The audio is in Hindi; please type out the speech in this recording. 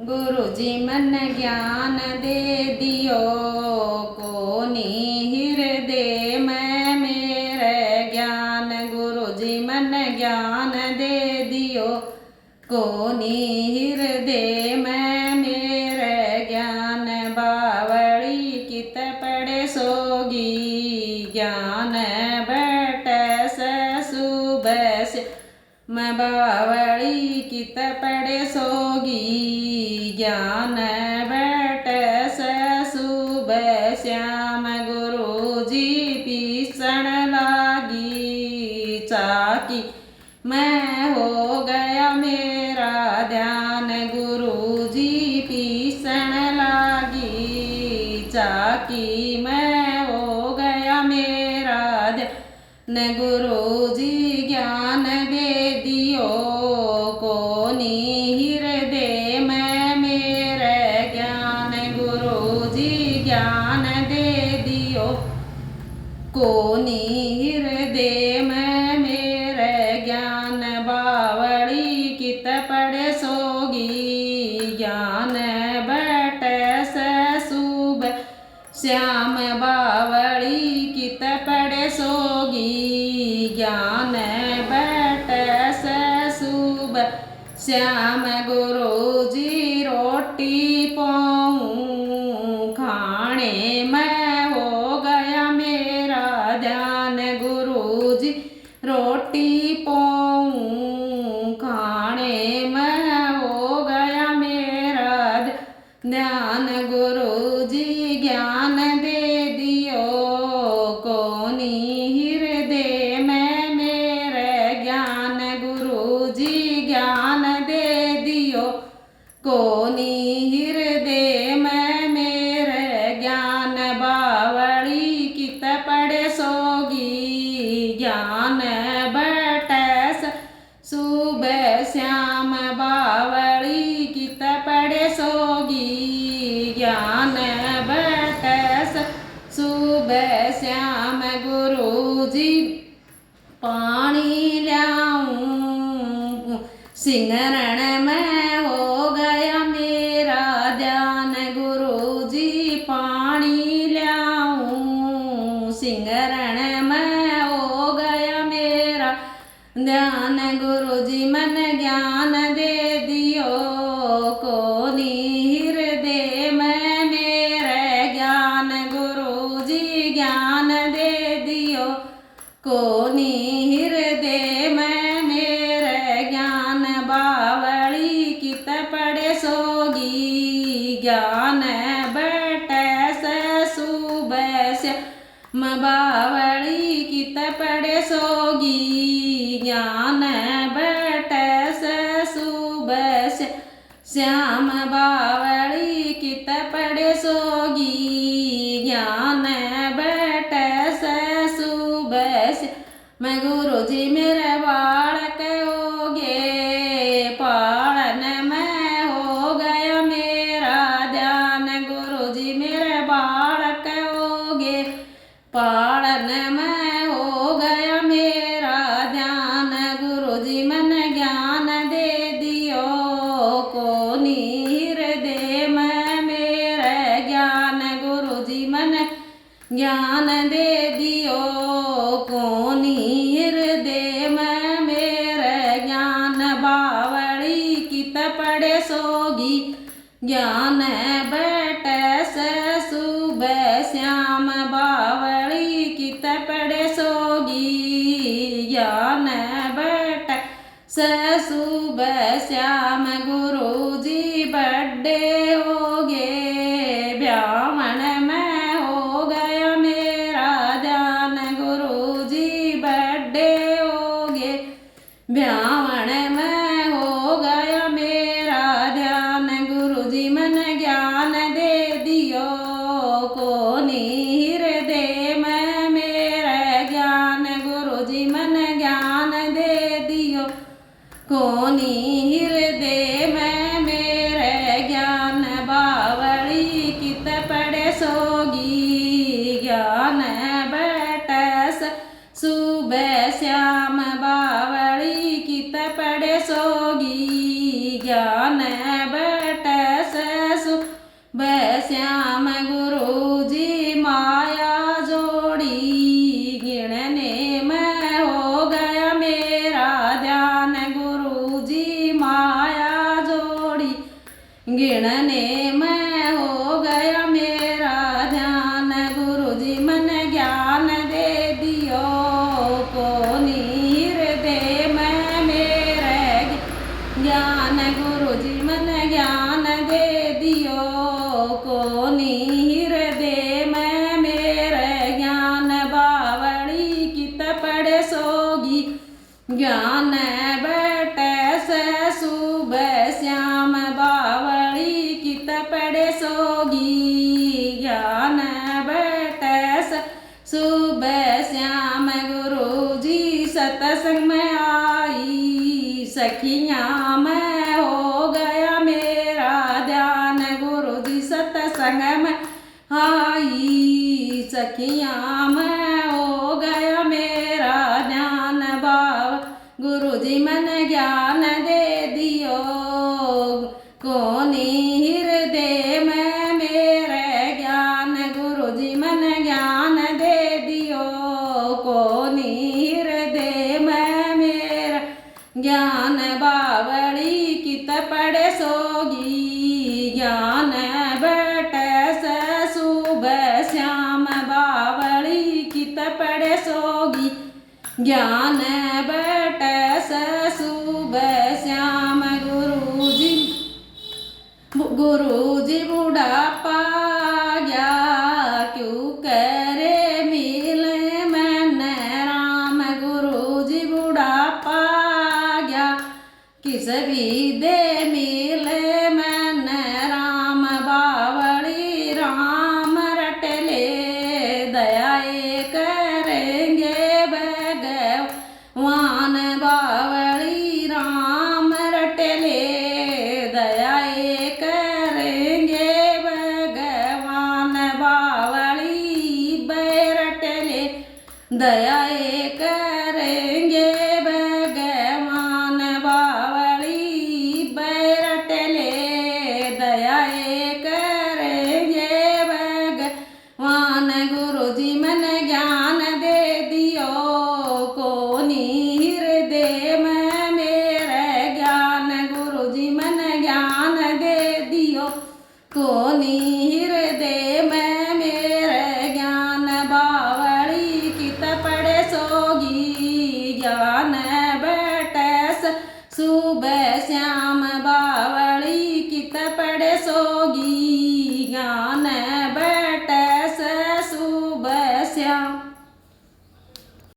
गुरु जी मन ज्ञान दे दियो, कोनी हृदय में मेरे ज्ञान। गुरु जी मन ज्ञान दे दियो, कोनी हृदय में मेरे ज्ञान। बावड़ी कित पड़े सोगी, ज्ञान बट सुबह मैं बावड़ी कित पड़े सोगी, ज्ञान बट सुबह श्याम। गुरु जी पीसण लागी चाकी, मैं हो गया मेरा ध्यान। गुरु जी पीसण लागी चाकी, मैं हो गया मेरा ध्यान। गुरु जी ज्ञान दे दियो, कोनी हृदय में मेरे ज्ञान। गुरु जी ज्ञान दे दियो, कोनी हृदय में मेरे ज्ञान। बावड़ी कित पड़े सोगी, ज्ञान बट सुबह श्याम। बावड़ी कित पड़े सोगी, ज्ञान बट सुबह श्याम। गुरु जी रोटी पाऊँ खाने में हो गया मेरा ध्यान। गुरु जी रोटी पाऊँ खाने में हो गया मेरा ध्यान। गुरु जी ज्ञान दे दियो, कोनी हृदय में मेरे ज्ञान। गुरु जी ज्ञान दे दियो, कोनी हृदय में मेरे ज्ञान। बावड़ी कित पड़े सोगी, ज्ञान बट सुबह श्याम। बावड़ी कित पड़े सोगी, ज्ञान बट सुबह श्याम। गुरु जी पानी ल्याऊं सिंगरण में हो गया मेरा ध्यान। गुरु जी पानी ल्याऊं सिंगरण में हो गया मेरा ध्यान। गुरु जी मन ज्ञान दे दियो, कोनी हृदय में मेरे ज्ञान। गुरु जी ज्ञान दे दियो, कोनी हृदय में मेरे ज्ञान। बावड़ी कित पड़े सोगी, ज्ञान बट सुबह श्याम। बावड़ी कित पड़े सोगी, ज्ञान बट सुबह श्याम। बावड़ी कित पड़े सोगी, ज्ञान बट सुबह श्याम। गुरु जी मेरे बालक होगे, पालन में हो गया मेरा ध्यान। गुरु जी मेरे बालक होगे, पालन में हो गया मेरा ध्यान। गुरु जी मन ज्ञान दे दियो, कोनी हृदय में मेरे ज्ञान। गुरु जी मन ज्ञान दे दियो, कोनी हृदय में मेरे ज्ञान। बावड़ी कित पड़े सोगी, ज्ञान बट सुबह श्याम। बावड़ी कित पड़े सोगी, ज्ञान बट सुबह श्याम। गुरु जी बड़े हो गे, ब्राह्मण में हो गया मेरा ध्यान। गुरु जी बड़े हो गे, ब्राह्मण में हो गया मेरा ध्यान। गुरु जी मन ज्ञान दे दियो, कोनी हृदय में मेरे ज्ञान। गुरु जी मन ज्ञान दे दियो, कोनी हृदय गिणने में हो गया मेरा ध्यान। गुरु जी मन ज्ञान दे दियो को हृदय में मेरे ज्ञान। गुरु जी मन ज्ञान दे दियो को हृदय में मेरे ज्ञान। बावड़ी कित पड़े सोगी ज्ञान बैठे से सुबह श्याम। बावड़ी कित पड़े सोगी ज्ञान बैठे से सुबह श्याम। गुरु जी सत्संग में आई सखियाँ में हो गया मेरा ध्यान। गुरु जी सत्संग में आई सखियाँ में हो गया मेरा ध्यान। बाबा गुरु जी मन ज्ञान दे दियो कोनी हृदय में मेरे ज्ञान। गुरु जी मन ज्ञान दे दियो कोनी हृदय में मेरा ज्ञान। बावड़ी कित पड़े सोगी ज्ञान बैठे से सुबह श्याम। बावड़ी कित पड़े सोगी ज्ञान बैठे से सुबह श्याम। गुरु जी बुढ़ापा गया क्यों करे मिले मैंने राम। गुरु जी बुढ़ापा गया किस भी दे मिले मैंने राम। बावड़ी राम रट ले दयाए करेंगे भगवान। बावड़ी राम रट ले दयाए करेंगे भगवान। बावड़ी बैरट ले दयाए करेंगे भगवान। बावड़ी बैरट ले दयाए करेंगे भगवान। गुरु जी मन ज्ञान दे दियो कोनी हृदय में मेरे ज्ञान। गुरु जी मन ज्ञान दे दियो कोनी हृदय में मेरे ज्ञान। बावड़ी कित पड़े सोगी ज्ञान बैठे से सुबह श्याम। बावड़ी कित पड़े सोगी ज्ञान बैठे से सुबह श्याम।